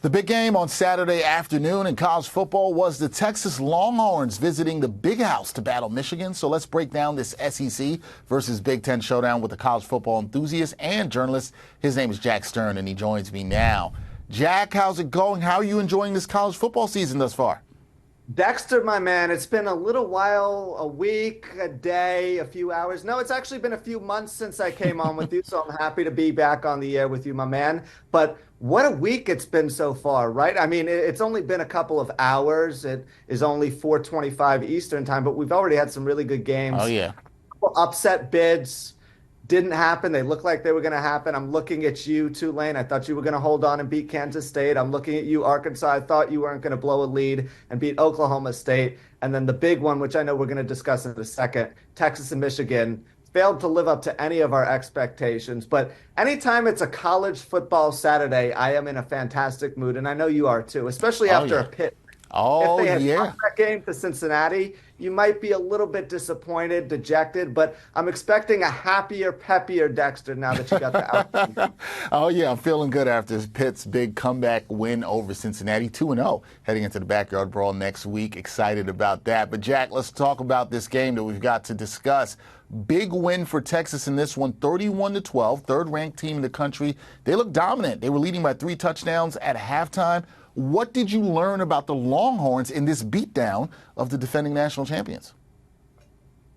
The big game on Saturday afternoon in college football was the Texas Longhorns visiting the Big House to battle Michigan. So let's break down this SEC versus Big Ten showdown with a college football enthusiast and journalist. His name is Jack Stern, and he joins me now. Jack, how's it going? How are you enjoying this college football season thus far? Dexter, my man, it's been a little while, a week, a day, a few hours. No, it's actually been a few months since I came on with you, so I'm happy to be back on the air with you, my man. But what a week it's been so far, right? I mean, it's only been a couple of hours. It is only 4:25 Eastern time, but we've already had some really good games. Oh, yeah. Upset bids didn't happen. They looked like they were going to happen. I'm looking at you, Tulane. I thought you were going to hold on and beat Kansas State. I'm looking at you, Arkansas. I thought you weren't going to blow a lead and beat Oklahoma State. And then the big one, which I know we're going to discuss in a second, Texas and Michigan failed to live up to any of our expectations. But anytime it's a college football Saturday, I am in a fantastic mood. And I know you are too, especially after a Pitt. Oh, If they had yeah. lost that game to Cincinnati, you might be a little bit disappointed, dejected, but I'm expecting a happier, peppier Dexter now that you got the outcome. Oh, yeah, I'm feeling good after Pitt's big comeback win over Cincinnati, 2-0, heading into the Backyard Brawl next week. Excited about that. But, Jack, let's talk about this game that we've got to discuss. Big win for Texas in this one, 31-12, third-ranked team in the country. They look dominant. They were leading by 3 touchdowns at halftime. What did you learn about the Longhorns in this beatdown of the defending national champions?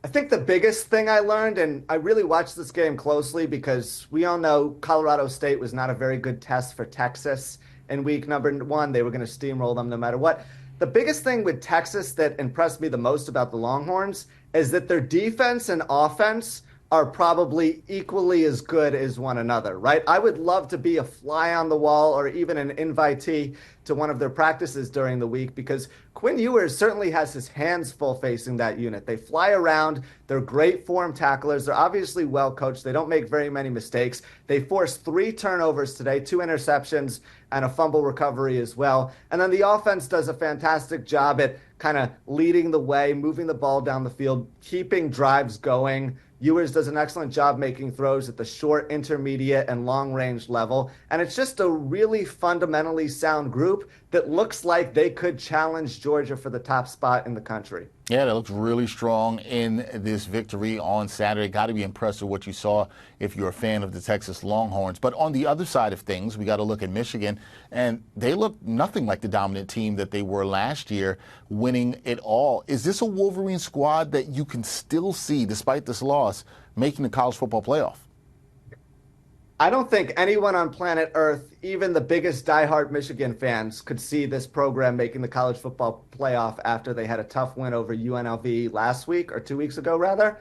I think the biggest thing I learned, and I really watched this game closely because we all know Colorado State was not a very good test for Texas in week number 1. They were going to steamroll them no matter what. The biggest thing with Texas that impressed me the most about the Longhorns is that their defense and offense are probably equally as good as one another, right? I would love to be a fly on the wall or even an invitee to one of their practices during the week because Quinn Ewers certainly has his hands full facing that unit. They fly around. They're great form tacklers. They're obviously well coached. They don't make very many mistakes. They forced 3 turnovers today, 2 interceptions, and a fumble recovery as well. And then the offense does a fantastic job at kind of leading the way, moving the ball down the field, keeping drives going. Ewers does an excellent job making throws at the short, intermediate, and long-range level. And it's just a really fundamentally sound group that looks like they could challenge Georgia for the top spot in the country. Yeah, that looks really strong in this victory on Saturday. Got to be impressed with what you saw if you're a fan of the Texas Longhorns. But on the other side of things, we got to look at Michigan, and they look nothing like the dominant team that they were last year, winning it all. Is this a Wolverine squad that you can still see, despite this loss, making the college football playoff? I don't think anyone on planet Earth, even the biggest diehard Michigan fans, could see this program making the college football playoff after they had a tough win over UNLV last week, or 2 weeks ago, rather.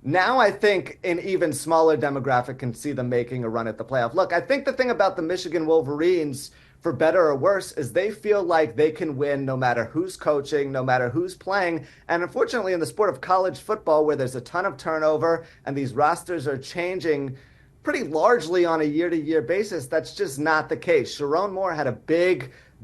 Now I think an even smaller demographic can see them making a run at the playoff. Look, I think the thing about the Michigan Wolverines, for better or worse, is they feel like they can win no matter who's coaching, no matter who's playing. And unfortunately, in the sport of college football, where there's a ton of turnover and these rosters are changing pretty largely on a year-to-year basis, that's just not the case. Sharon Moore had a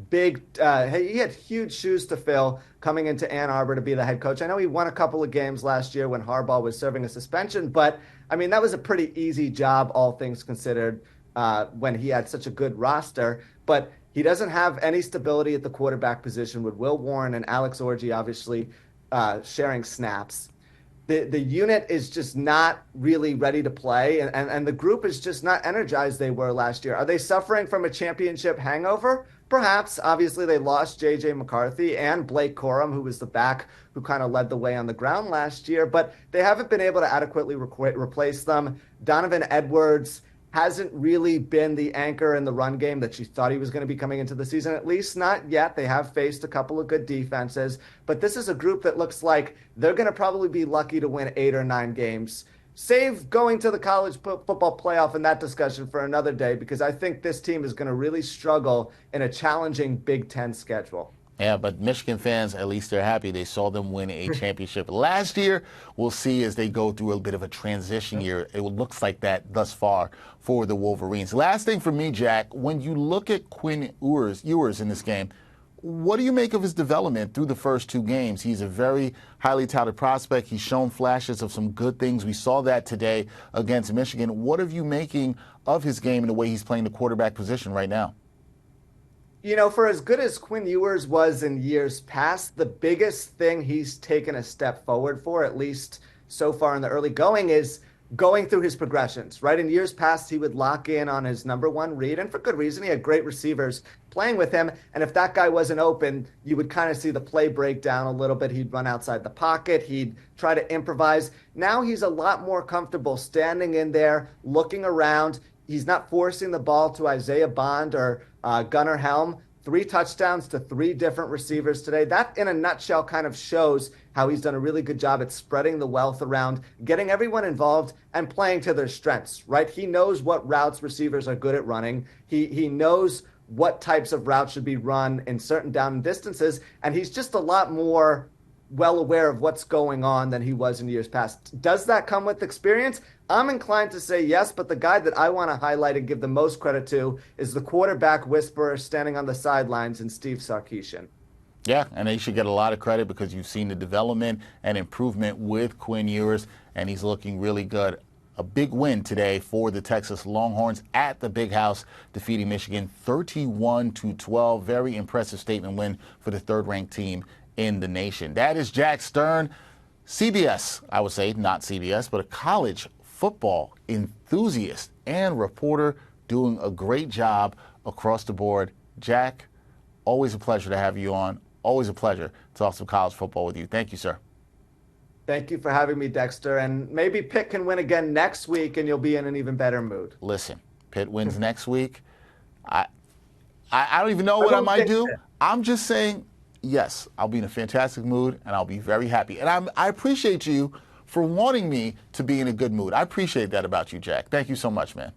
he had huge shoes to fill coming into Ann Arbor to be the head coach. I know he won a couple of games last year when Harbaugh was serving a suspension, but I mean, that was a pretty easy job, all things considered, when he had such a good roster. But he doesn't have any stability at the quarterback position with Will Warren and Alex Orji obviously sharing snaps. The unit is just not really ready to play, and the group is just not energized they were last year. Are they suffering from a championship hangover? Perhaps. Obviously, they lost J.J. McCarthy and Blake Corum, who was the back who kind of led the way on the ground last year, but they haven't been able to adequately replace them. Donovan Edwards hasn't really been the anchor in the run game that you thought he was going to be coming into the season, at least not yet. They have faced a couple of good defenses, but this is a group that looks like they're going to probably be lucky to win 8 or 9 games. Save going to the college football playoff and that discussion for another day, because I think this team is going to really struggle in a challenging Big Ten schedule. Yeah, but Michigan fans, at least they're happy. They saw them win a championship last year. We'll see as they go through a bit of a transition year. It looks like that thus far for the Wolverines. Last thing for me, Jack, when you look at Quinn Ewers in this game, what do you make of his development through the first 2 games? He's a very highly touted prospect. He's shown flashes of some good things. We saw that today against Michigan. What are you making of his game and the way he's playing the quarterback position right now? You know, for as good as Quinn Ewers was in years past, the biggest thing he's taken a step forward for, at least so far in the early going, is going through his progressions, right? In years past, he would lock in on his number one read, and for good reason. He had great receivers playing with him. And if that guy wasn't open, you would kind of see the play break down a little bit. He'd run outside the pocket. He'd try to improvise. Now he's a lot more comfortable standing in there, looking around. He's not forcing the ball to Isaiah Bond or Gunnar Helm. 3 touchdowns to 3 different receivers today. That, in a nutshell, kind of shows how he's done a really good job at spreading the wealth around, getting everyone involved, and playing to their strengths, right? He knows what routes receivers are good at running. He knows what types of routes should be run in certain down distances, and he's just a lot more well aware of what's going on than he was in years past. Does that come with experience? I'm inclined to say yes, but the guy that I want to highlight and give the most credit to is the quarterback whisperer standing on the sidelines in Steve Sarkisian. Yeah, and they should get a lot of credit because you've seen the development and improvement with Quinn Ewers, and he's looking really good. A big win today for the Texas Longhorns at the Big House, defeating Michigan 31-12. Very impressive statement win for the third-ranked team in the nation. That is Jack Stern, CBS, I would say, not CBS, but a college football enthusiast and reporter doing a great job across the board. Jack, always a pleasure to have you on. Always a pleasure to talk some college football with you. Thank you, sir. Thank you for having me, Dexter. And maybe Pitt can win again next week, and you'll be in an even better mood. Listen, Pitt wins next week. I don't even know what I might do. I'm just saying, yes, I'll be in a fantastic mood, and I'll be very happy. And I appreciate you for wanting me to be in a good mood. I appreciate that about you, Jack. Thank you so much, man.